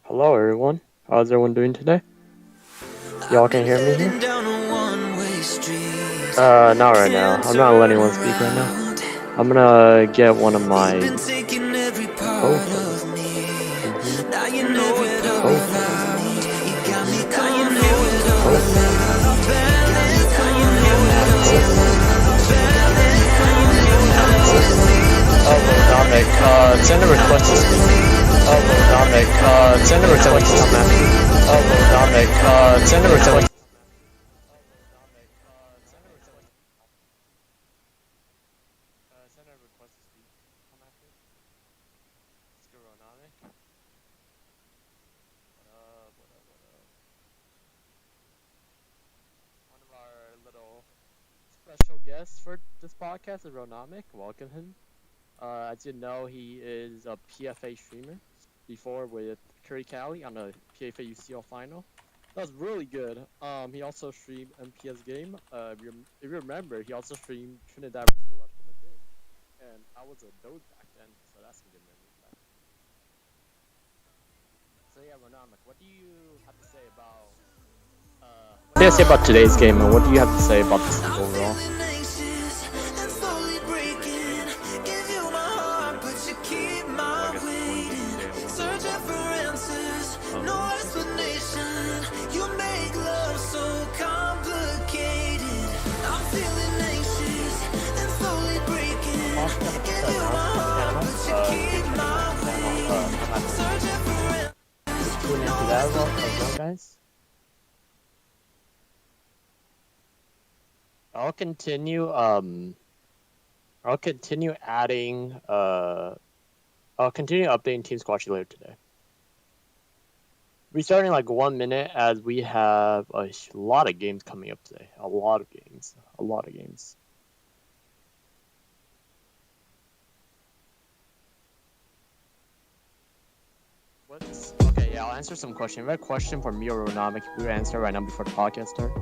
Hello everyone, how's everyone doing today? Y'all can hear me here? Not right now. I'm not letting anyone speak right now. I'm gonna get one of my co-hosts. Dominic, send a request to speak. Dominic, send a request to come after. Dominic, send a request. Send a request to speak. Come after. Let's go, Dominic. What up? One of our little special guests for this podcast is Ronomic. Welcome him. As you know, he is a PFA streamer before with Curry Cali on the PFA UCL final. That was really good. He also streamed MPS game. If you remember, he also streamed Trinidad versus Atletico Madrid, and I was a Doge back then, so that's some good memories back. So yeah, Ronomic, what do you have to say about? What do you have to say about today's game, and what do you have to say about this overall? Tune into that as well, guys. I'll continue adding I'll continue updating Team Squatchy later today. We start in like 1 minute as we have a lot of games coming up today. A lot of games. Okay, yeah, I'll answer some questions. We have a question for me or Ronomic. We will answer right now before the podcast starts.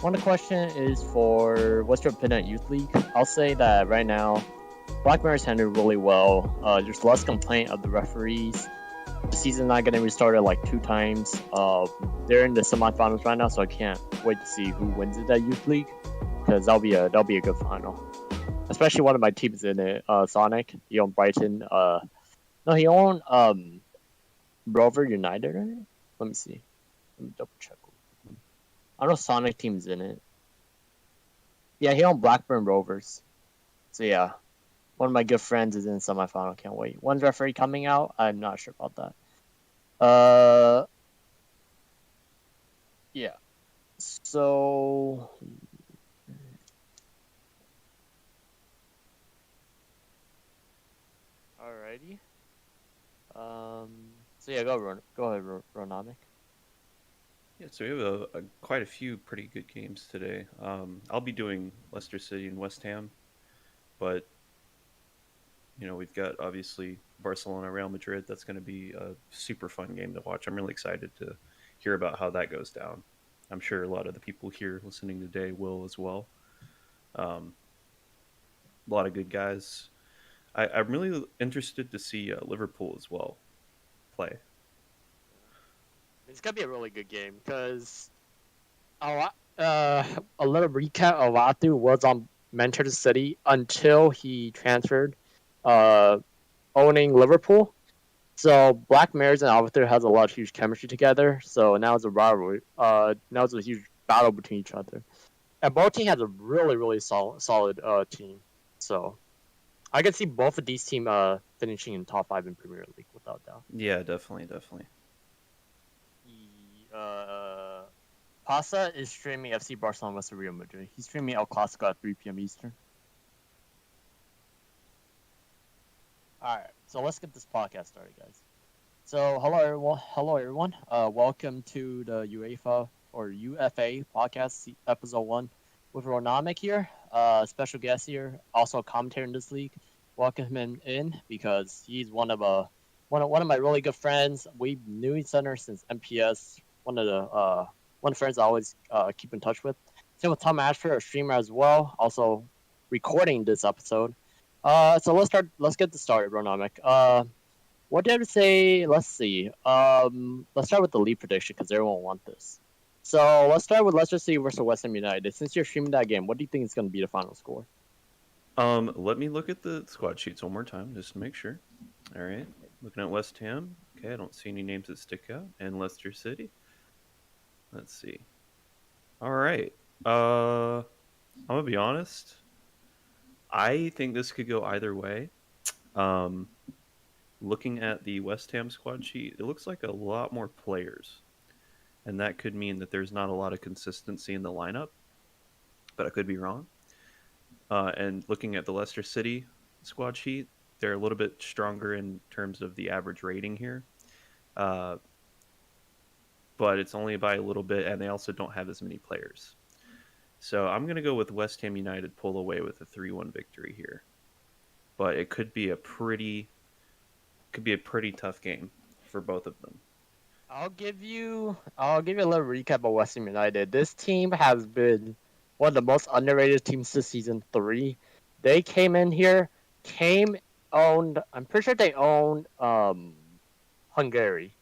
One of the question is for what's your opinion on Youth League? I'll say that right now, Black Mariners handled really well. There's less complaint of the referees. The season's not getting restarted like 2 times. They're in the semifinals right now, so I can't wait to see who wins it at Youth League, because that'll be a good final. Especially one of my teams in it, Sonic. He owned Brighton. No, he owned Rover United, right? Let me see. Let me double check. I know Sonic team's in it. Yeah, he owned Blackburn Rovers. So yeah, one of my good friends is in semifinal. Can't wait. When's referee coming out? I'm not sure about that. Yeah. So. Alrighty. So yeah, go ahead, Ronomic. Yeah, so we have quite a few pretty good games today. I'll be doing Leicester City and West Ham, but we've got obviously Barcelona, Real Madrid. That's going to be a super fun game to watch. I'm really excited to hear about how that goes down. I'm sure a lot of the people here listening today will as well. A lot of good guys. I'm really interested to see Liverpool as well play. It's gonna be a really good game because a little recap. Alatu was on Manchester City until he transferred, owning Liverpool. So Black Mariners and Avatar has a lot of huge chemistry together. So now it's a rivalry. Now it's a huge battle between each other. And both teams has a really solid team. So I can see both of these teams finishing in top 5 in Premier League without doubt. Yeah, definitely. Pasa is streaming FC Barcelona vs Real Madrid. He's streaming El Clasico at 3 p.m. Eastern. Alright, so let's get this podcast started, guys. So hello everyone. Welcome to the UEFA or UFA podcast episode 1 with Ronomic here. Special guest here, also a commentator in this league. Welcome him in because he's one of my really good friends. We knew each other since MPS. One of the friends I always keep in touch with. Same with Tom Ashford, a streamer as well, also recording this episode. So let's get this started, Ronomic. What do you have to say? Let's see. Let's start with the lead prediction because everyone will want this. So let's start with Leicester City versus West Ham United. Since you're streaming that game, what do you think is going to be the final score? Let me look at the squad sheets one more time just to make sure. All right, looking at West Ham. Okay, I don't see any names that stick out. And Leicester City. Let's see. All right. I'm gonna be honest. I think this could go either way. Um, Looking at the West Ham squad sheet, it looks like a lot more players, and that could mean that there's not a lot of consistency in the lineup. But I could be wrong. And looking at the Leicester City squad sheet, they're a little bit stronger in terms of the average rating here. Uh, but it's only by a little bit, and they also don't have as many players. So I'm going to go with West Ham United pull away with a 3-1 victory here. But it could be a pretty tough game for both of them. I'll give you a little recap of West Ham United. This team has been one of the most underrated teams this season 3. They came in here, owned. I'm pretty sure they owned Hungary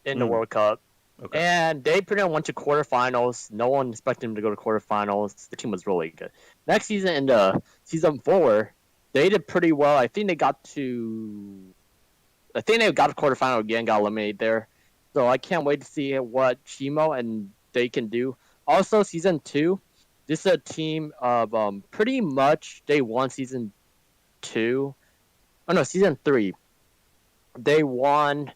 in the World Cup. Okay. And they pretty much went to quarterfinals. No one expected them to go to quarterfinals. The team was really good. Next season, in the season 4, they did pretty well. I think they got to quarterfinal again, got eliminated there. So I can't wait to see what Chimo and they can do. Also, season 2, this is a team of pretty much they won season 2. Oh no, season 3. They won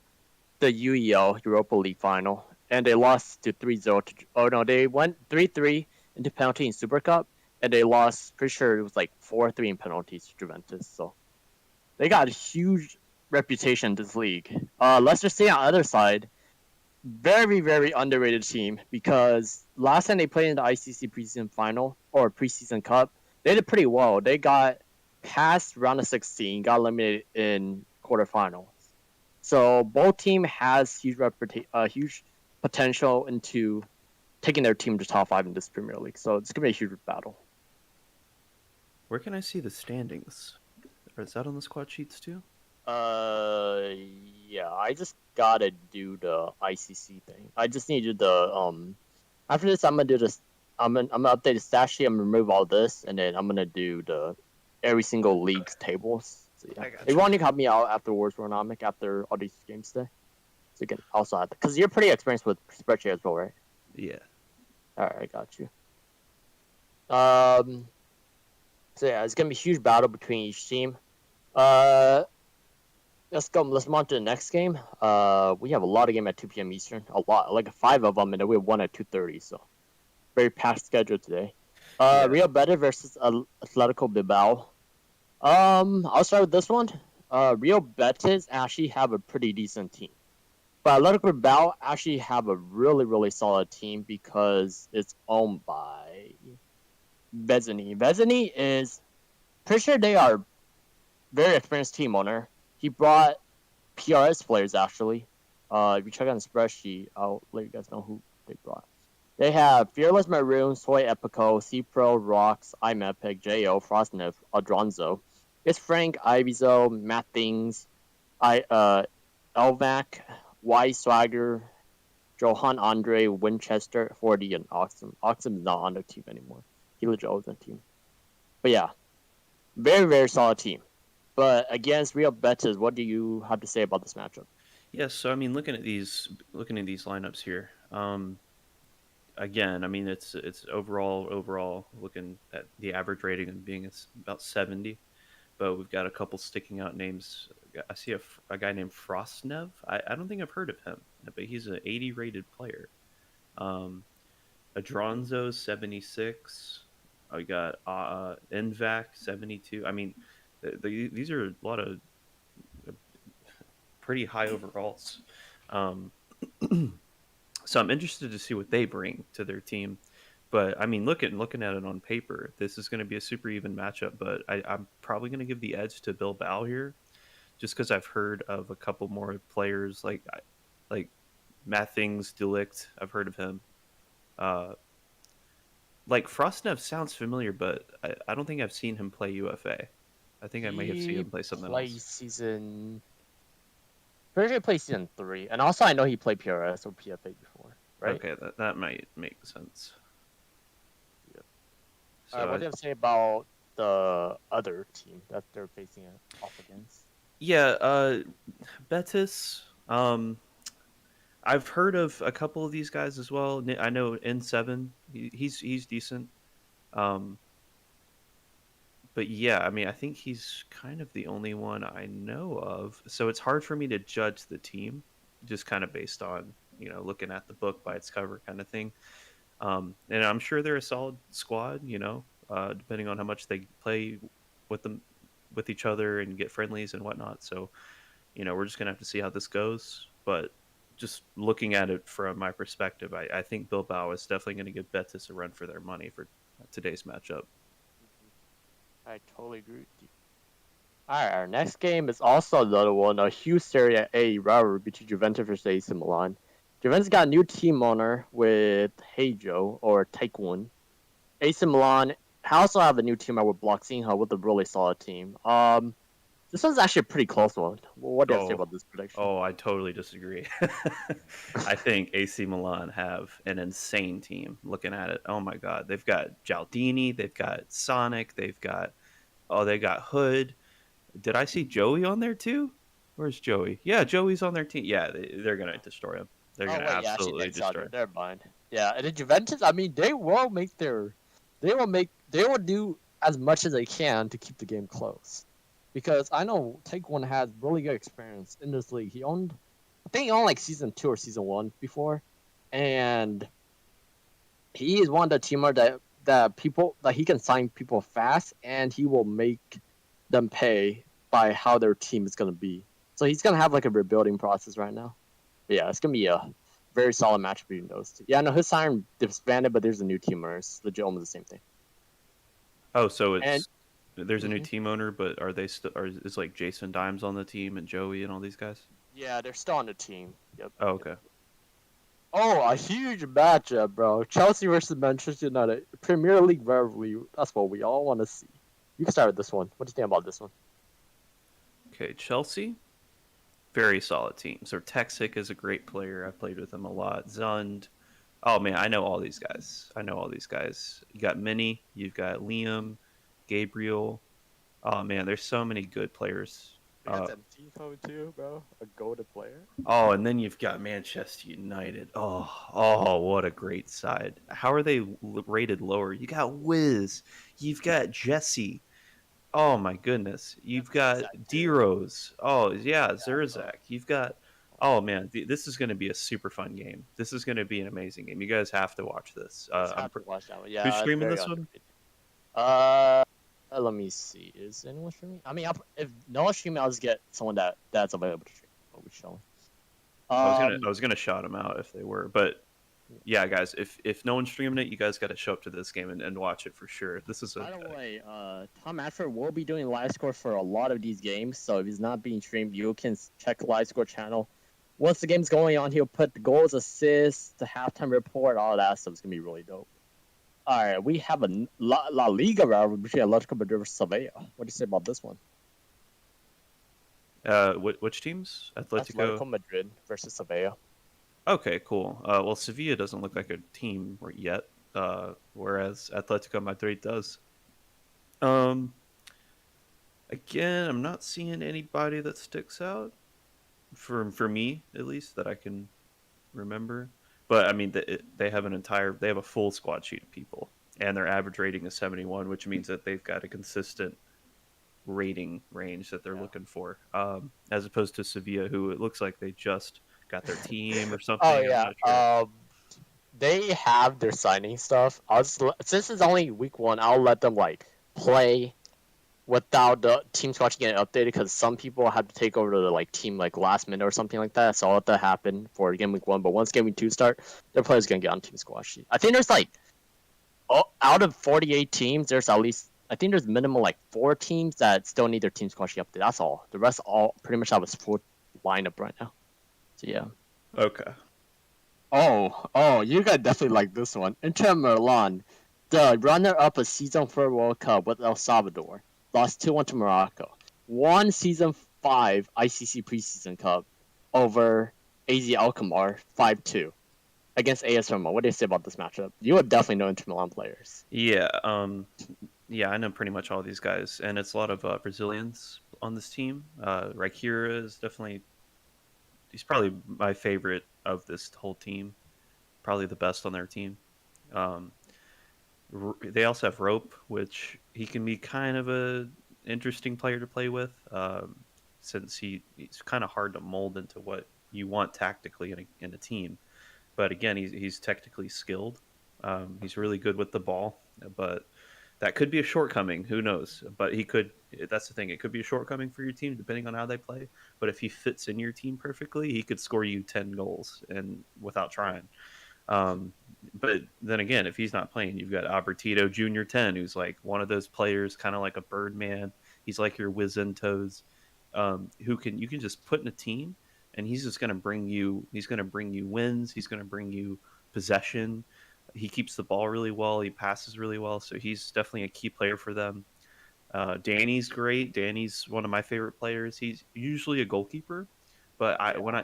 the UEL Europa League final, and they lost to 3-0 to. Oh no, they went 3-3 into penalty in Super Cup, and they lost. Pretty sure it was like 4-3 in penalties to Juventus. So they got a huge reputation in this league. Leicester City on the other side, very very underrated team because last time they played in the ICC preseason final or preseason cup, they did pretty well. They got past round of 16, got eliminated in quarterfinals. So both team has huge potential into taking their team to top 5 in this Premier League. So it's gonna be a huge battle. Where can I see the standings? Or is that on the squad sheets too? Yeah, I just gotta do the ICC thing. I just need to do the After this, I'm gonna do this. I'm gonna update the stat sheet. I'm gonna remove all this, and then I'm gonna do the every single league's tables. So yeah, if you want to help me out afterwards, Ronomic, after all these games today, so you can also have because you're pretty experienced with spreadsheet as well, right? Yeah. All right, I got you. So yeah, it's gonna be a huge battle between each team. Let's go. Let's move on to the next game. We have a lot of game at 2 p.m. Eastern. A lot, like 5 of them, and then we have one at 2:30. So very packed schedule today. Real Betis versus Atletico Bilbao. I'll start with this one. Real Betis actually have a pretty decent team, but Atletico Bilbao actually have a really really solid team because it's owned by Vezini. Vezini is pretty sure they are very experienced team owner. He brought PRS players, actually. If you check on the spreadsheet, I'll let you guys know who they brought. They have Fearless Maroon, Soy Epico, C-Pro, Rocks, iMepic, J.O., Frostnev, Adronzo. It's Frank, Ivizo, Matt Things, Elvac, Y Swagger, Johan Andre, Winchester, 40, and Oxum. Oxum is not on the team anymore. He legit was on the team. But yeah, very, very solid team. But against Real Betis, what do you have to say about this matchup? Yeah, so I mean, looking at these lineups here, again, I mean, it's overall looking at the average rating and being it's about 70, but we've got a couple sticking out names. I see a guy named Frostnev. I don't think I've heard of him, but he's an 80 rated player. Adronzo 76. We got Nvac 72. I mean, these are a lot of pretty high overalls. So I'm interested to see what they bring to their team. But I mean, looking at it on paper, this is going to be a super even matchup. But I'm probably going to give the edge to Bilbao here, just because I've heard of a couple more players like Matt Things, Delict. I've heard of him. Like Frostnev sounds familiar, but I don't think I've seen him play UFA. I think I may have seen him play something else. Season Pretty sure he played season 3, and also I know he played PRS or PFA before, right? Okay, that might make sense. Yeah. So All right, what do you have to say about the other team that they're facing it off against? yeah, Betis. I've heard of a couple of these guys as well. I know N7. He's decent. Um, but yeah, I mean, I think he's kind of the only one I know of. So it's hard for me to judge the team, just kind of based on looking at the book by its cover kind of thing. And I'm sure they're a solid squad. Depending on how much they play with them with each other and get friendlies and whatnot. So we're just gonna have to see how this goes. But just looking at it from my perspective, I think Bilbao is definitely going to give Betis a run for their money for today's matchup. I totally agree with you. Alright, our next game is also another one, a huge Serie A rivalry between Juventus versus AC Milan. Juventus got a new team owner with Heijo, or Taekwon. AC Milan also have a new team owner with Bloxinha with a really solid team. This one's actually a pretty close one. What do you have to say Oh, about this prediction? oh, I totally disagree. I think AC Milan have an insane team. Looking at it, oh my God, they've got Gialdini, they've got Sonic, they got Hood. Did I see Joey on there too? Where's Joey? Yeah, Joey's on their team. Yeah, they're gonna destroy him. They're Oh gonna wait, yeah, actually, absolutely thanks, destroy Sandra. him. Never mind. Yeah, and then Juventus, I mean, they will do as much as they can to keep the game close, because I know Take One has really good experience in this league. I think he owned like season 2 or season 1 before, and he is one of the teamer that people that he can sign people fast, and he will make them pay by how their team is gonna be. So he's gonna have like a rebuilding process right now. But yeah, it's gonna be a very solid match between those two. Yeah, no, his sign disbanded, but there's a new teamer. It's legit almost the same thing. Oh, so And there's a new mhm. team owner, but are they still? Is like Jason Dimes on the team and Joey and all these guys? Yeah, they're still on the team. Yep. Oh, Yep. okay. Oh, a huge matchup, bro. Chelsea versus Manchester United. Premier League rivalry. That's what we all want to see. You can start with this one. What do you think about this one? Okay, Chelsea, very solid team. So Texic is a great player. I've played with him a lot. Zund. Oh man, I know all these guys. You got Minnie, you've got Liam, Gabriel. Oh man, there's so many good players. They got that Tico too, bro. A golden player. Oh, and then you've got Manchester United. Oh, what a great side. How are they rated lower? You got Wiz, you've got Jesse. Oh my goodness, you've got Zach D too. Rose. Oh yeah, Bro. Zurzak. You've got. Oh man, this is going to be a super fun game. This is going to be an amazing game. You guys have to watch this. You guys have to watch that one. Who's Yeah, it's streaming very this one? underrated. Let me see. Is anyone streaming? I mean, if no one's streaming, I'll just get someone that's available to stream. What we showing? I was gonna shout them out if they were, but yeah, guys, if no one's streaming it, you guys got to show up to this game and watch it for sure. This is By the way, Tom Ashford will be doing live score for a lot of these games, so if he's not being streamed, you can check the live score channel. Once the game's going on, he'll put the goals, assists, the halftime report, all that stuff. It's gonna be really dope. All right, we have a La Liga rivalry between Atletico Madrid versus Sevilla. What do you say about this one? which teams? Atletico. Atletico Madrid versus Sevilla. Okay, cool. Well, Sevilla doesn't look like a team yet, whereas Atletico Madrid does. Um, Again, I'm not seeing anybody that sticks out for me at least that I can remember. But I mean, they have they have a full squad sheet of people, and their average rating is 71, which means that they've got a consistent rating range that they're Yeah. looking for, as opposed to Sevilla, who it looks like they just got their team or Oh something. I'm yeah. not sure. They have their signing stuff. Since it's only week 1, I'll let them like play without the team squad getting updated, because some people have to take over the like team like last minute or something like that. So I'll let that happen for game week 1. But once game week 2 start, their players gonna get on team squad sheet. I think there's like out of 48 teams, there's at least I think there's minimum like 4 teams that still need their team squad sheet updated. That's all. The rest all pretty much have a full lineup right now. So yeah. Okay. Oh, you guys definitely like this one. Inter Milan, the runner-up of Season 4 World Cup with El Salvador, lost 2-1 to Morocco. Won Season 5 ICC Preseason Cup over AZ Alkmaar 5-2 against AS Roma. What do you say about this matchup? You would definitely know Inter Milan players. Yeah, yeah, I know pretty much all these guys, and it's a lot of Brazilians on this team. Raikira is definitely he's probably my favorite of this whole team. Probably the best on their team. Um, they also have Rope, which he can be kind of a interesting player to play with, since he's kind of hard to mold into what you want tactically in a team. But again, he's technically skilled. He's really good with the ball, but that could be a shortcoming. Who knows? But he could. That's the thing. It could be a shortcoming for your team depending on how they play. But if he fits in your team perfectly, he could score you 10 goals and without trying. But then again, if he's not playing, you've got Albertito Junior 10, who's like one of those players, kind of like a Birdman. He's like your Wizentos, who you can just put in a team, and he's just going to bring you. He's going to bring you wins. He's going to bring you possession. He keeps the ball really well. He passes really well, so he's definitely a key player for them. Danny's great. Danny's one of my favorite players. He's usually a goalkeeper, but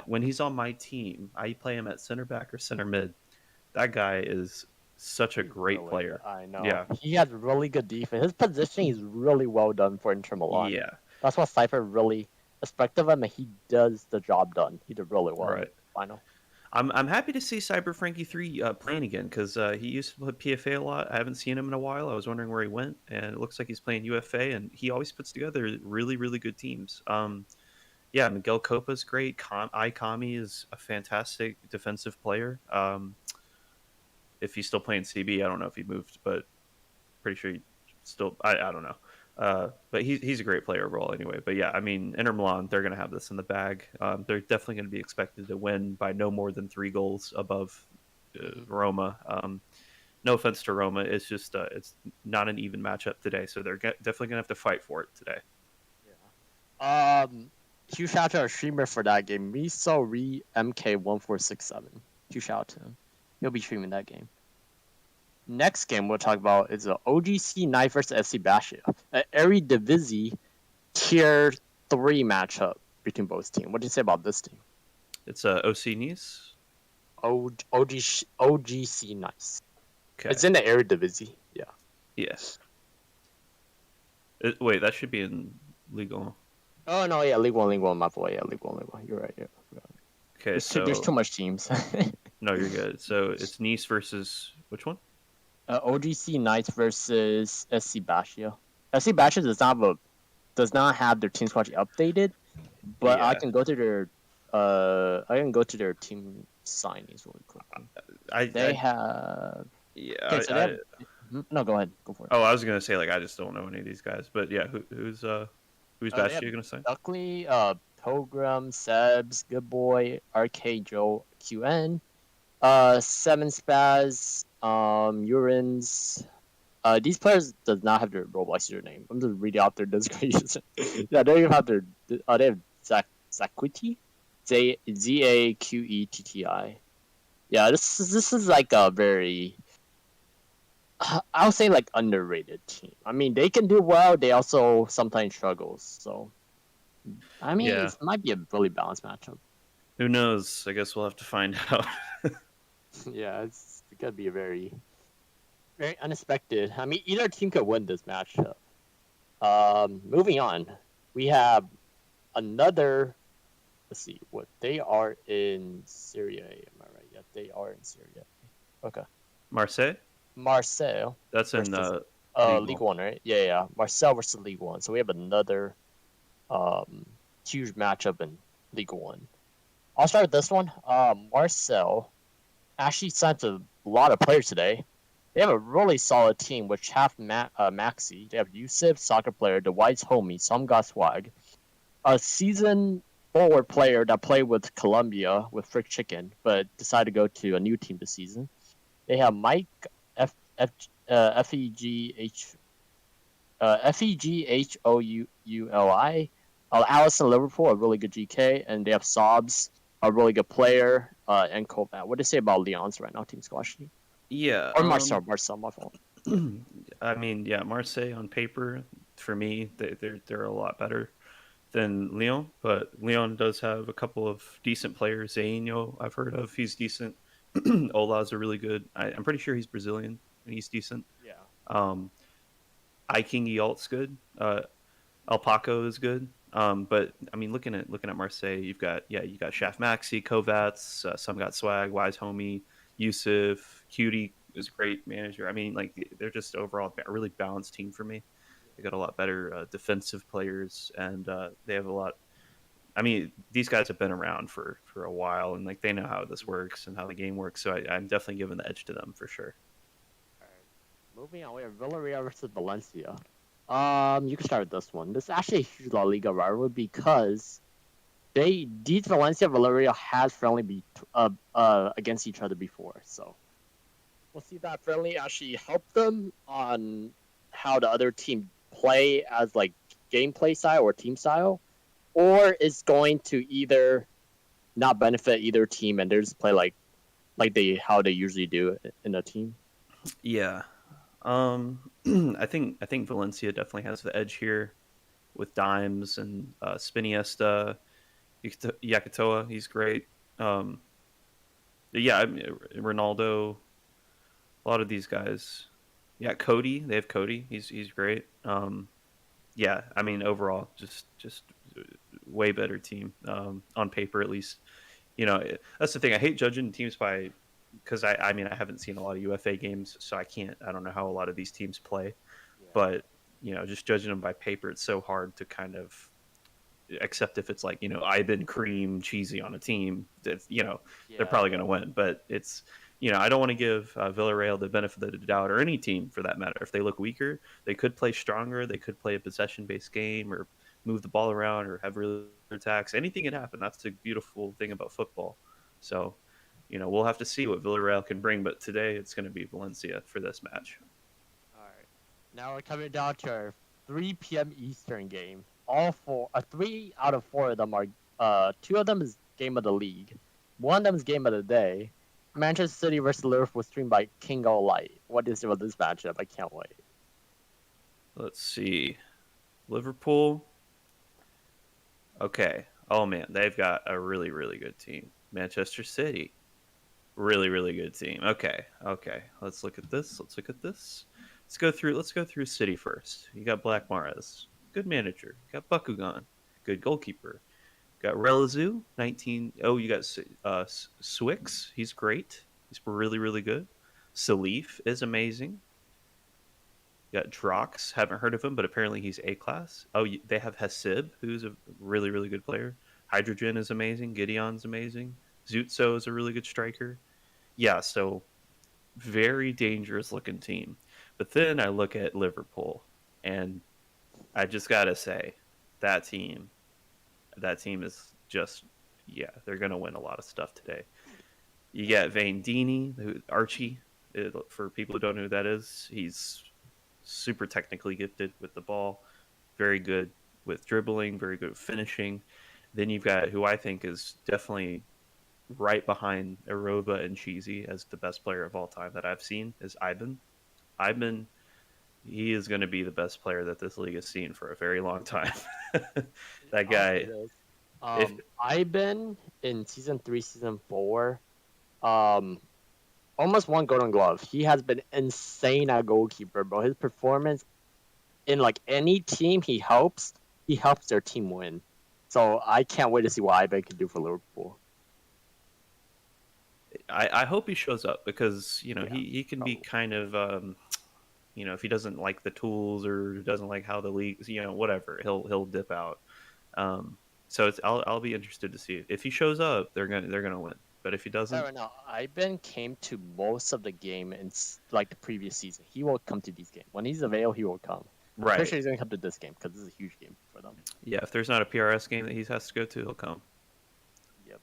when he's on my team, I play him at center back or center mid. That guy is such a great player. I know. Yeah. He has really good defense. His positioning is really well done for Inter Milan. Yeah. That's what Cypher really expect of him, and he does the job done. He did really well. Right. Final. I'm happy to see Cyber Frankie 3 playing again because he used to play PFA a lot. I haven't seen him in a while. I was wondering where he went, and it looks like he's playing UFA, and he always puts together really, really good teams. Yeah, Miguel Copa's great. Ikami is a fantastic defensive player. If he's still playing CB, I don't know if he moved, but pretty sure he still. I don't know. But he's a great player overall anyway. But yeah, I mean, Inter Milan, they're going to have this in the bag. They're definitely going to be expected to win by no more than 3 goals above Roma. No offense to Roma, it's just it's not an even matchup today, so they're definitely going to have to fight for it today. Yeah. Huge shout out to our streamer for that game, Miso Re MK1467. Huge shout out to him. He'll be streaming that game. Next game we'll talk about is the OGC Knight versus SC Bastia, an Eredivisie Tier 3 matchup between both teams. What do you say about this team? It's OC Nice? OGC Nice. Okay. It's in the Eredivisie, yeah. Yes. Wait, that should be in Ligue 1. Oh, no, yeah, League 1, my boy. Yeah, League 1. You're right, yeah. Okay, there's too much teams. No, you're good. So it's Nice versus which one? OGC Knights versus SC Bastia. SC Bastia does not have their team squad updated, but yeah. I can go to their team signings really quickly. They have. Yeah. Okay, no, go ahead. Go for it. Oh, I was gonna say I just don't know any of these guys, but yeah, who's Bastia gonna say? Buckley, Pilgrim, Sebs, Good Boy, RK Joe, QN, Seven Spaz, Urins. These players does not have their Roblox username. I'm just reading out their descriptions. Yeah, they even have their. They have Zaquiti, Zaquetti. Yeah, this is like a very. I'll say like underrated team. I mean, they can do well. They also sometimes struggles. So, I mean, It might be a really balanced matchup. Who knows? I guess we'll have to find out. Yeah, it's gonna be a very, very unexpected. I mean, either team could win this matchup. Moving on, we have another. Let's see what they are in Syria. Am I right? Yeah, they are in Syria. Okay. Marseille. That's in League 1, right? Yeah. Marseille versus League 1. So we have another huge matchup in League 1. I'll start with this one. Marseille actually signed a lot of players today. They have a really solid team, which have Maxi. They have Yusuf, soccer player, the White's homie, some got swag. A seasoned forward player that played with Colombia with Frick Chicken, but decided to go to a new team this season. They have Mike Feghhouli, Allison Liverpool, a really good GK, and they have Sobs, a really good player, and Kovac. What do you say about Lyon's right now, team squash? Yeah. Or Marcel, my fault. I mean, yeah, Marseille on paper, for me, they're a lot better. than Lyon, but Lyon does have a couple of decent players. Zaino, I've heard of. He's decent. Ola's a really good. I'm pretty sure he's Brazilian and he's decent. Yeah. Um, Iking Yalt's good. Alpaco is good. But I mean, looking at Marseille, you got Shaf Maxi, Kovacs, some got swag, Wise Homie, Yusuf, Cutie is a great manager. I mean, like they're just overall a really balanced team for me. They got a lot better defensive players, and they have a lot. I mean, these guys have been around for a while, and like they know how this works and how the game works. So I'm definitely giving the edge to them for sure. All right. Moving on, we have Villarreal versus Valencia. You can start with this one. This is actually a huge La Liga rivalry because these Villarreal has friendly against each other before, so we'll see if that friendly actually helped them on how the other team play as like gameplay style or team style, or it's going to either not benefit either team and they just play like how they usually do in a team. Yeah, I think Valencia definitely has the edge here with Dimes and Spiniesta, Yakatoa. He's great. Yeah, I mean, Ronaldo. A lot of these guys. Yeah, Cody. They have Cody. He's great. Yeah, I mean overall, just way better team on paper at least. You know, that's the thing. I hate judging teams by because I mean I haven't seen a lot of UFA games, so I don't know how a lot of these teams play. Yeah. But you know, just judging them by paper, it's so hard to kind of except if it's like Ivan cream cheesy on a team that they're probably going to win. But it's I don't want to give Villarreal the benefit of the doubt, or any team for that matter. If they look weaker, they could play stronger. They could play a possession based game or move the ball around or have really attacks. Anything can happen. That's the beautiful thing about football. So we'll have to see what Villarreal can bring. But today it's going to be Valencia for this match. All right. Now we're coming down to our 3 p.m. Eastern game. 3 out of 4 of them are 2 of them is game of the league, 1 of them is game of the day. Manchester City versus Liverpool, streamed by King O Light. What is it with this matchup? I can't wait. Let's see, Liverpool. Okay. Oh man, they've got a really really good team. Manchester City, really really good team. Okay. Let's look at this. Let's go through City first. You got Black Mahrez, good manager. You got Bakugan, good goalkeeper. You got Relazou, 19. Oh, you got Swix. He's great. He's really, really good. Salif is amazing. You got Drox. Haven't heard of him, but apparently he's A-class. Oh, they have Hasib, who's a really, really good player. Hydrogen is amazing. Gideon's amazing. Zutso is a really good striker. Yeah, so very dangerous looking team. But then I look at Liverpool, and I just gotta say, that team is just, they're gonna win a lot of stuff today. You got Vane Dini, Archie. For people who don't know who that is, he's super technically gifted with the ball, very good with dribbling, very good with finishing. Then you've got who I think is definitely right behind Aroba and Cheesy as the best player of all time that I've seen is Ivan. Ivan, he is going to be the best player that this league has seen for a very long time. That guy. Ivan in season 3, season 4, almost won Golden Glove. He has been insane at goalkeeper, bro. His performance in like any team he helps their team win. So I can't wait to see what Ivan can do for Liverpool. I hope he shows up because he can be kind of if he doesn't like the tools or doesn't like how the league whatever, he'll dip out. So I'll be interested to see it. If he shows up, they're gonna win. But if he doesn't, right now Ivan came to most of the game in like the previous season. He will come to these games when he's available. He will come. Right. I'm pretty sure he's gonna come to this game because this is a huge game for them. Yeah, if there's not a PRS game that he has to go to, he'll come. Yep.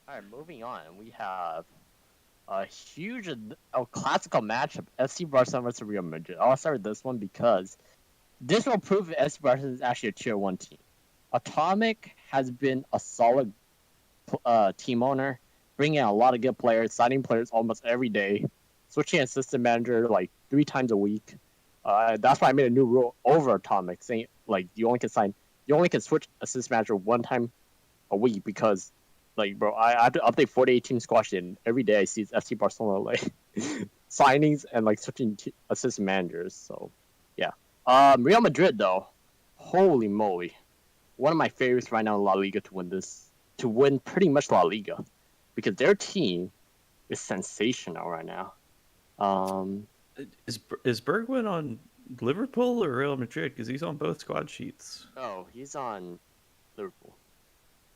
All right, moving on. We have a huge, classical matchup: FC Barcelona versus Real Madrid. I'll start with this one because this will prove that FC Barcelona is actually a tier 1 team. Atomic has been a solid team owner, bringing in a lot of good players, signing players almost every day, switching assistant manager like 3 times a week. That's why I made a new rule over Atomic, saying like you only can sign you only can switch assist manager one time a week because, like, bro, I have to update 48 team squash and every day I see FC Barcelona like signings and like switching assist managers. So, yeah. Real Madrid though, holy moly, one of my favorites right now in La Liga to win pretty much La Liga, because their team is sensational right now. Is Bergwijn on Liverpool or Real Madrid? Because he's on both squad sheets. Oh, he's on Liverpool.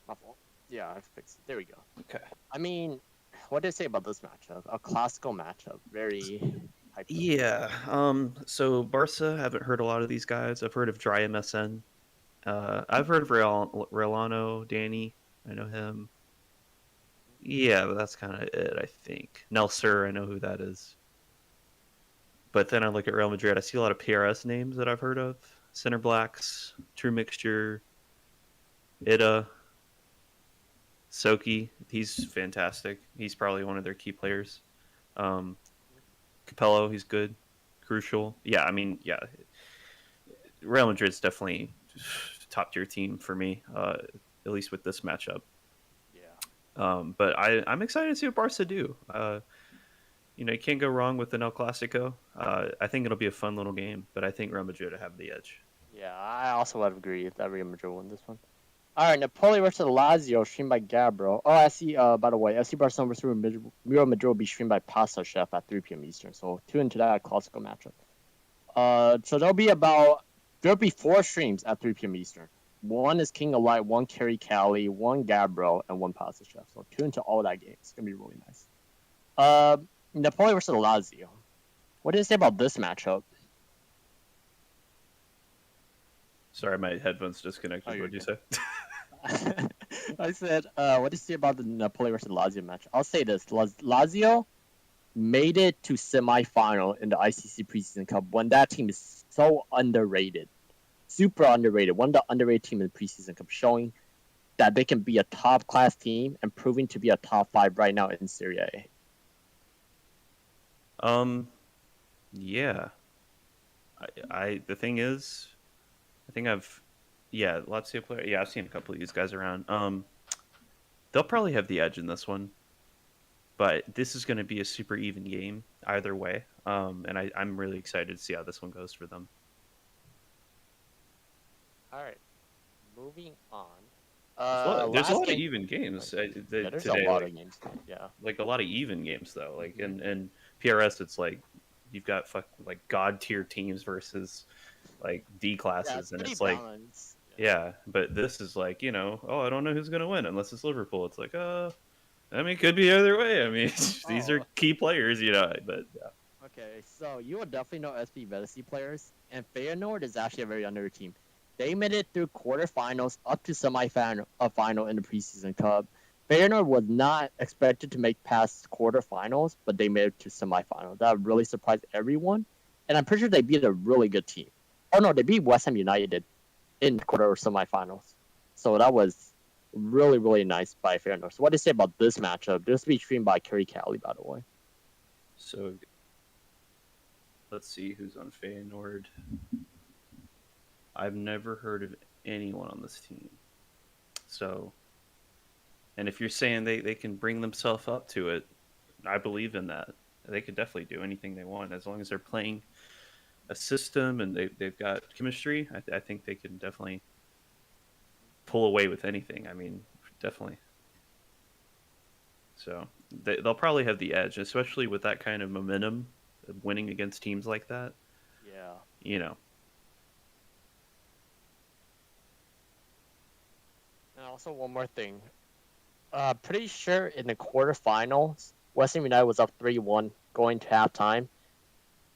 My fault. Yeah, I fixed it. There we go. Okay. I mean, what did I say about this matchup? A classical matchup. Very hyped. Yeah. So Barca, haven't heard a lot of these guys. I've heard of Dry MSN. I've heard of Relano, Danny. I know him. Yeah, but that's kind of it, I think. Nelser, I know who that is. But then I look at Real Madrid. I see a lot of PRS names that I've heard of. Center Blacks, True Mixture, Ida, Soki. He's fantastic. He's probably one of their key players. Capello, he's good. Crucial. Yeah, I mean, yeah. Real Madrid's definitely top tier team for me, at least with this matchup. Yeah. But I'm excited to see what Barca do. You can't go wrong with an El Clasico. I think it'll be a fun little game, but I think Real Madrid will have the edge. Yeah, I also would agree that Real Madrid won this one. All right, Napoli versus Lazio, streamed by Gabriel. Oh, I see. By the way, FC Barcelona versus Real Madrid will be streamed by Pasta Chef at 3 p.m. Eastern. So tune into that classical matchup. So there'll be 4 streams at 3 p.m. Eastern. One is King of Light, one Kerry Cali, one Gabriel, and one Pasta Chef. So tune into all that game. It's gonna be really nice. Napoli versus Lazio. What did you say about this matchup? Sorry, my headphones disconnected. What did you say? I said, what do you say about the Napoli versus Lazio match? I'll say this. Lazio made it to semifinal in the ICC preseason cup when that team is so underrated. Super underrated. One of the underrated team in the preseason cup, showing that they can be a top class team and proving to be a top 5 right now in Serie A. Yeah. The thing is, I think Lazio player. Yeah, I've seen a couple of these guys around. They'll probably have the edge in this one, but this is going to be a super even game either way. And I'm really excited to see how this one goes for them. All right, moving on. There's a lot of even games there's today. A lot of games. Yeah, like a lot of even games though. Like in PRS, it's like you've got like god tier teams versus like D classes, and it's like balanced. yeah. But this is like I don't know who's gonna win unless it's Liverpool. It's like I mean, it could be either way. I mean, these are key players, But yeah. Okay, so you will definitely know SB Venice players, and Feyenoord is actually a very underrated team. They made it through quarterfinals up to semifinal, final in the preseason cup. Feyenoord was not expected to make past quarterfinals, but they made it to semifinal. That really surprised everyone, and I'm pretty sure they beat a really good team. Oh no, they beat West Ham United in quarter or semifinals. So that was really, really nice by Feyenoord. So what do you say about this matchup? This will be streamed by Kerry Cali, by the way. So let's see who's on Feyenoord. I've never heard of anyone on this team. So, and if you're saying they can bring themselves up to it, I believe in that. They could definitely do anything they want as long as they're playing a system and they've got chemistry. I think they can definitely pull away with anything. I mean, definitely. So they'll probably have the edge, especially with that kind of momentum of winning against teams like that. Yeah. And also one more thing. Pretty sure in the quarterfinals, West Ham United was up 3-1 going to halftime.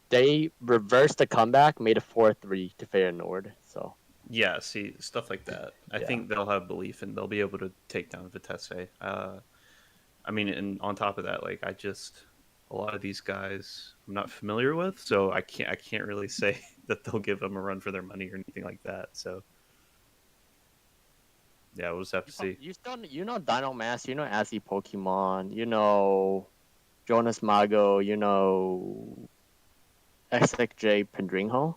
They reversed the comeback, made it 4-3 to Feyenoord. So yeah, see stuff like that. I think they'll have belief and they'll be able to take down Vitesse. I mean, and on top of that, like a lot of these guys I'm not familiar with, so I can't really say that they'll give them a run for their money or anything like that. So yeah, we'll just have to see. You know Dino Mask, you know Azzy Pokemon, you know Jonas Mago, you know XXJ Pendrinho.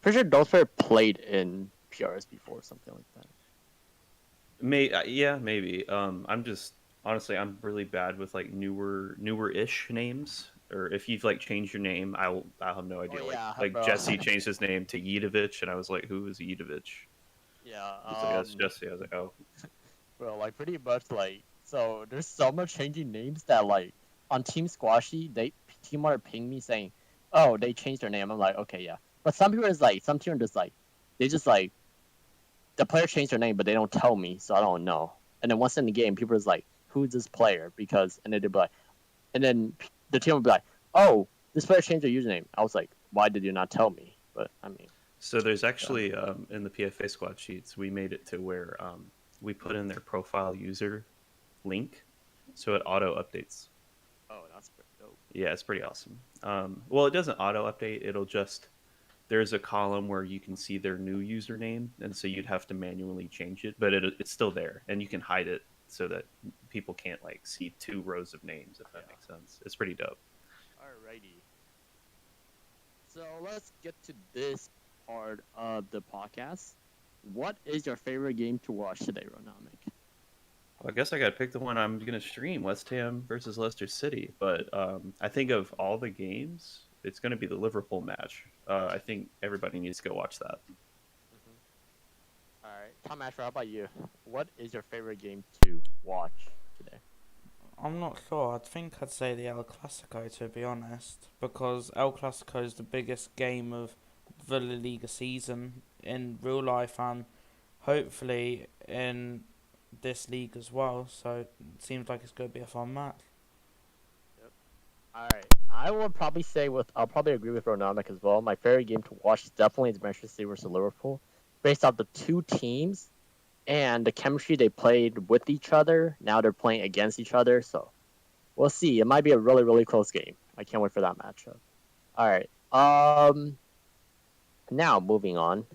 Pretty sure those players played in PRs before, something like that. Yeah, maybe. I'm just honestly, I'm really bad with like newer-ish names. Or if you've like changed your name, I'll have no Oh idea. yeah, Like bro. Jesse changed his name to Yidovich, and I was like, who is Yidovich? Yeah, He's like, that's Jesse. I was like, oh, bro, like pretty much like so. There's so much changing names that like on Team Squashy, Team Water pinged me saying, "Oh, they changed their name." I'm like, okay, yeah. But some people is like, some team just like, they just like the player changed their name, but they don't tell me, so I don't know. And then once in the game, people is like, "Who's this player?" Because and then they'd be like, and then the team would be like, "Oh, this player changed their username." I was like, "Why did you not tell me?" But I mean, so there's yeah. actually in the PFA squad sheets, we made it to where we put in their profile user link, so it auto updates. Oh, that's pretty dope. Yeah, it's pretty awesome. Well, it doesn't auto update. It'll just there's a column where you can see their new username, and so you'd have to manually change it, but it's still there, and you can hide it so that people can't like see two rows of names, if that Yeah. makes sense. It's pretty dope. Alrighty. So let's get to this part of the podcast. What is your favorite game to watch today, Ronomic? Well, I guess I got to pick the one I'm going to stream, West Ham versus Leicester City. But I think of all the games, it's going to be the Liverpool match. I think everybody needs to go watch that. All right, Tom Asher, how about you? What is your favorite game to watch today? I'm not sure. I think I'd say the El Clasico, to be honest, because El Clasico is the biggest game of the La Liga season in real life and hopefully in this league as well. So it seems like it's going to be a fun match. All right, I would probably say I'll probably agree with Ronomic as well. My favorite game to watch is definitely the Manchester City versus Liverpool, based off the two teams and the chemistry they played with each other. Now they're playing against each other, so we'll see. It might be a really, really close game. I can't wait for that matchup. All right. Now moving on,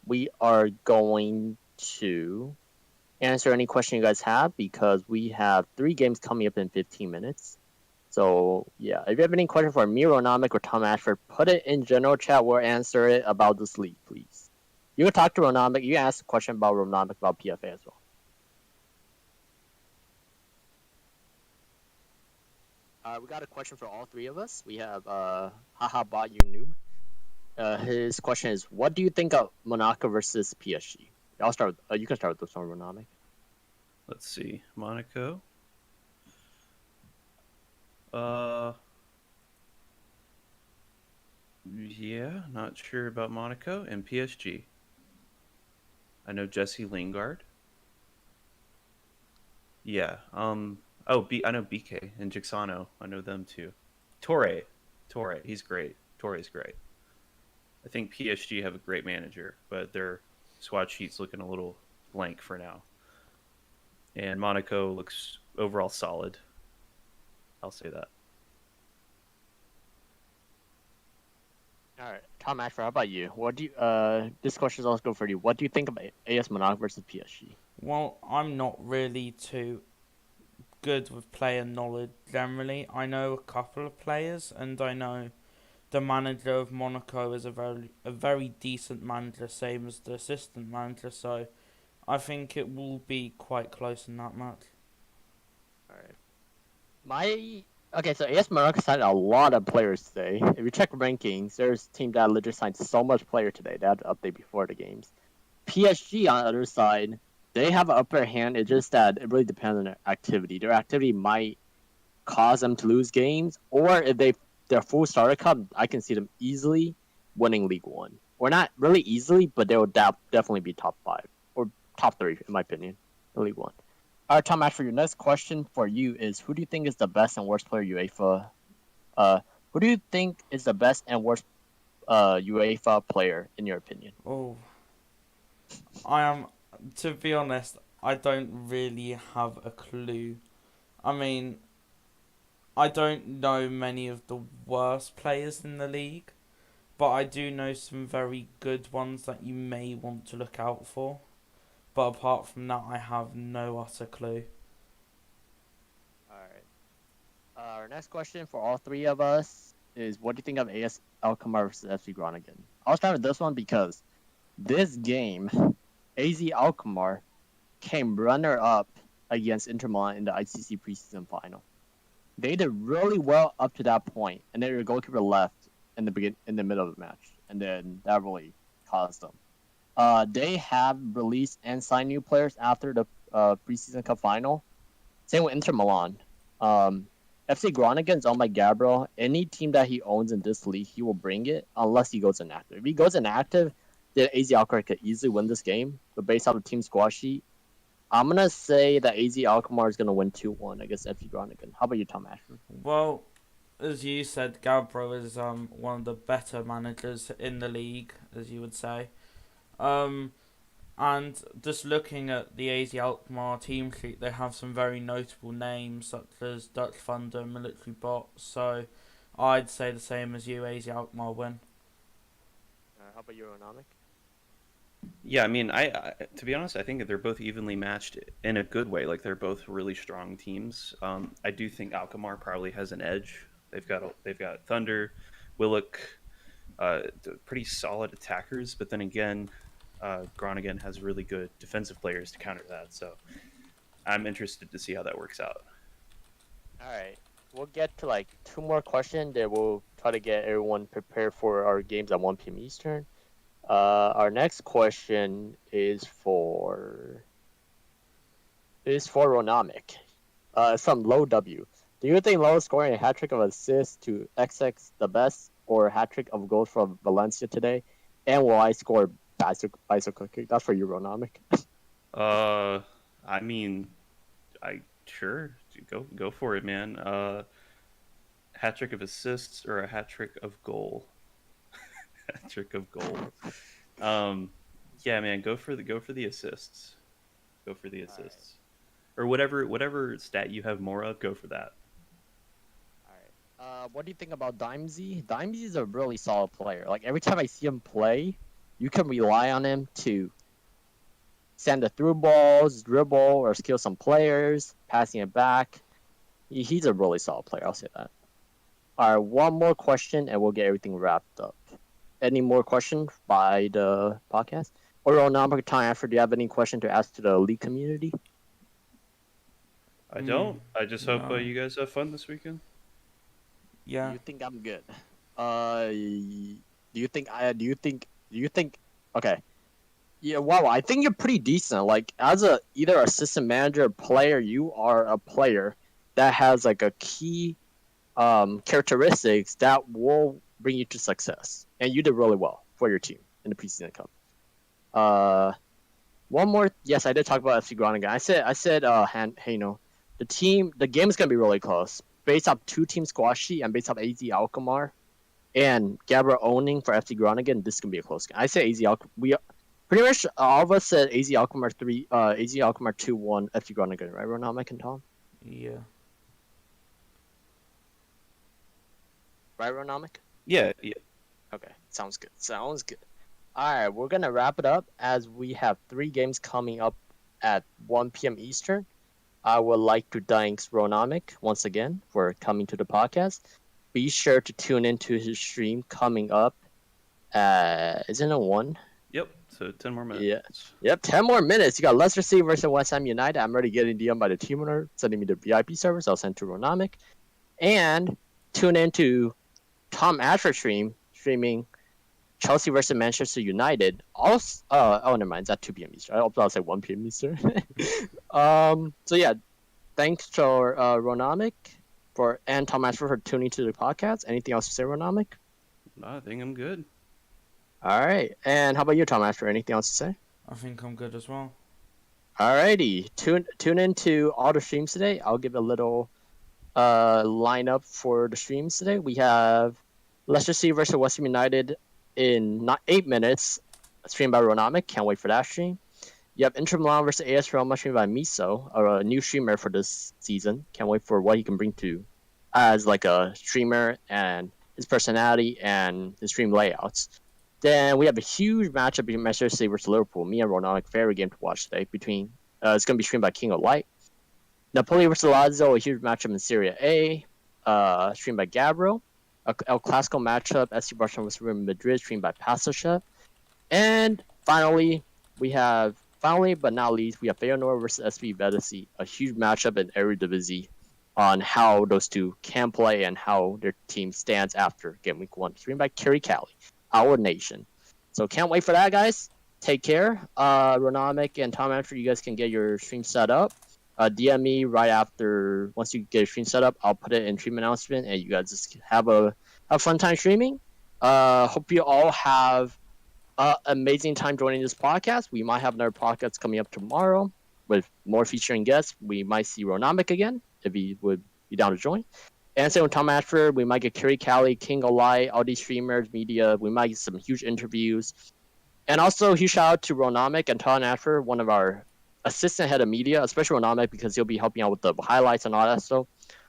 we are going to answer any question you guys have because we have 3 games coming up in 15 minutes. So yeah, if you have any question for me, Ronomic, or Tom Ashford, put it in general chat. We'll answer it about this league, please. You can talk to Ronomic. You can ask a question about Ronomic about PFA as well. We got a question for all 3 of us. We have Haha Bot You Noob. His question is, what do you think of Monaco versus PSG? I'll start with, you can start with this one, Ronomic. Let's see. Monaco. Yeah, not sure about Monaco and PSG. I know Jesse Lingard. Yeah. I know BK and Jixano. I know them too. Torre. He's great. Torre's great. I think PSG have a great manager, but their squad sheet's looking a little blank for now. And Monaco looks overall solid. I'll say that. All right, Tom Ashford, how about you? What do you? This question is also good for you. What do you think of AS Monaco versus PSG? Well, I'm not really too good with player knowledge generally. I know a couple of players, and I know the manager of Monaco is a very decent manager, same as the assistant manager. So I think it will be quite close in that match. All right, okay. So AS Monaco signed a lot of players today. If you check rankings, there's a team that literally signed so much player today. They had to update before the games. PSG on the other side, they have an upper hand. It's just that it really depends on their activity. Their activity might cause them to lose games, or if their full starter cup, I can see them easily winning League One. Or not really easily, but they will definitely be top 5 or top 3 in my opinion in League One. All right, Tom Ashford, your next question for you is: who do you think is the best and worst player UEFA? Who do you think is the best and worst UEFA player in your opinion? Oh, I am. To be honest, I don't really have a clue. I mean, I don't know many of the worst players in the league, but I do know some very good ones that you may want to look out for. But apart from that, I have no utter clue. All right. Our next question for all 3 of us is: what do you think of AS Alkmaar versus FC Groningen? I'll start with this one because This game, AZ Alkmaar came runner-up against Inter Milan in the ICC preseason final. They did really well up to that point, and then their goalkeeper left in the middle of the match, and then that really caused them. They have released and signed new players after the preseason cup final. Same with Inter Milan. FC Groningen is owned by Gabriel. Any team that he owns in this league, he will bring it unless he goes inactive. If he goes inactive, then AZ Alkmaar could easily win this game. But based on the team squad sheet, I'm going to say that AZ Alkmaar is going to win 2-1 against FC Groningen. How about you, Tom Ashford? Well, as you said, Gabriel is one of the better managers in the league, as you would say. And just looking at the AZ Alkmaar team sheet, they have some very notable names such as Dutch Thunder, Military Bot. So I'd say the same as you, AZ Alkmaar win. How about you, Ronomic? Yeah, I mean, I to be honest, I think they're both evenly matched in a good way. Like they're both really strong teams. I do think Alkmaar probably has an edge. They've got Thunder, Willock, pretty solid attackers. But then again, Groningen has really good defensive players to counter that. So I'm interested to see how that works out. All right. We'll get to like 2 more questions. Then we'll try to get everyone prepared for our games at 1 p.m. Eastern. Our next question is for Ronomic. It's from Low W. Do you think Low scoring a hat trick of assists to XX the best, or a hat trick of goals from Valencia today? And will I score bicycle kick? That's for you, Ronomic. I mean, sure go for it, man. Hat trick of assists or a hat trick of goal? Hat trick of goal. Yeah, man, go for the assists. Go for the assists. Right. Or whatever stat you have more of, go for that. All right. What do you think about Dimesy? Dimesy is a really solid player. Like every time I see him play, you can rely on him to send the through balls, dribble, or skill some players, passing it back. He's a really solid player, I'll say that. All right, one more question, and we'll get everything wrapped up. Any more questions by the podcast? Or Ronomic, time after, do you have any question to ask to the league community? I don't. I just hope you guys have fun this weekend. Yeah. You think I'm good? Do you think? Okay. Yeah. Wow. I think you're pretty decent. Like as a either assistant manager or player, you are a player that has like a key characteristics that will bring you to success, and you did really well for your team in the preseason cup. One more. Yes, I did talk about FC Groningen. I said, hey, the game is gonna be really close based off 2-team squad sheet and based off AZ Alkmaar and Gabriel owning for FC Groningen. This is gonna be a close game. I say AZ Alkmaar. We pretty much all of us said AZ Alkmaar 2-1 FC Groningen, right? Ronomic and Tom. Yeah. Right, Ronomic? Yeah. Okay, sounds good. All right, we're going to wrap it up as we have 3 games coming up at 1 p.m. Eastern. I would like to thank Ronomic once again for coming to the podcast. Be sure to tune into his stream coming up. Isn't it 1? Yep, so 10 more minutes. Yeah. Yep, 10 more minutes. You got Leicester City versus West Ham United. I'm already getting DM by the team owner, sending me the VIP servers. I'll send to Ronomic. And tune into Tom Ashford streaming Chelsea versus Manchester United. Also, never mind. It's at 2 p.m. Eastern. I'll say 1 p.m. Eastern. So yeah, thanks to Ronomic and Tom Ashford for tuning to the podcast. Anything else to say, Ronomic? No, I think I'm good. All right. And how about you, Tom Ashford? Anything else to say? I think I'm good as well. Alrighty. Tune into all the streams today. I'll give a little lineup for the streams today. We have Leicester City versus West Ham United in 8 minutes, streamed by Ronomic. Can't wait for that stream. You have Inter Milan versus AS Roma, streamed by Miso, a new streamer for this season. Can't wait for what he can bring to as like a streamer and his personality and his stream layouts. Then we have a huge matchup between Manchester City versus Liverpool. Me and Ronomic, very game to watch today. It's going to be streamed by King of Light. Napoli versus Lazio, a huge matchup in Serie A, streamed by Gabriel. El Clasico matchup, SC Barcelona versus Real Madrid, streamed by Pasto Chef. And Finally, but not least, we have Feyenoord versus SV Vedasi, a huge matchup in Eredivisie on how those two can play and how their team stands after game week 1. Streamed by Kerry Cali, our nation. So can't wait for that, guys. Take care. Ronomic and Tom After, you guys can get your stream set up. DM me right after. Once you get your stream set up, I'll put it in stream announcement, and you guys just have a fun time streaming. Hope you all have amazing time joining this podcast. We might have another podcast coming up tomorrow with more featuring guests. We might see Ronomic again if he would be down to join. And same with Tom Ashford. We might get Kerry Cali, King Olai, all these streamers, media. We might get some huge interviews. And also, huge shout out to Ronomic and Tom Ashford, one of our assistant head of media, especially Ronomic, because he'll be helping out with the highlights and all that stuff.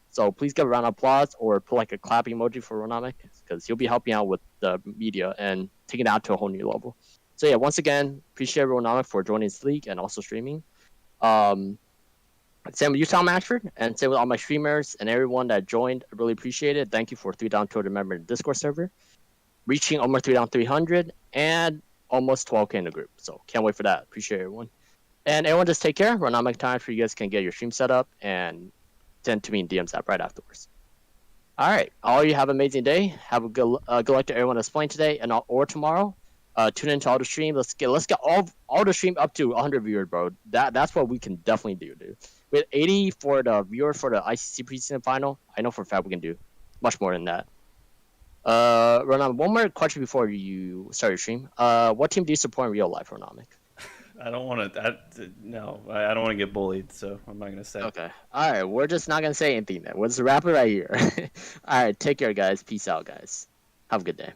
So please give a round of applause or put like a clap emoji for Ronomic, because he'll be helping out with the media and taking it out to a whole new level. So yeah, once again, appreciate Ronomic for joining this league and also streaming. Same with you, Tom Ashford, and same with all my streamers and everyone that joined. I really appreciate it. Thank you for 3 Down 200 member in the Discord server, reaching almost 3 Down 300 and almost 12K in the group. So can't wait for that. Appreciate everyone. And everyone just take care. Ronomic time for you guys can get your stream set up and send to me in DMs app right afterwards. All right, all you have an amazing day. Have a good luck to everyone that's playing today and or tomorrow. Tune into all the stream. Let's get all the stream up to 100 viewers, bro. That's what we can definitely do, dude. With 80 for the viewer for the ICC preseason final, I know for a fact we can do much more than that. Ronomic, one more question before you start your stream. What team do you support in real life, Ronomic? I don't want to. No, I don't want to get bullied, so I'm not gonna say. Okay. All right. We're just not gonna say anything then. We'll just wrap it right here. All right. Take care, guys. Peace out, guys. Have a good day.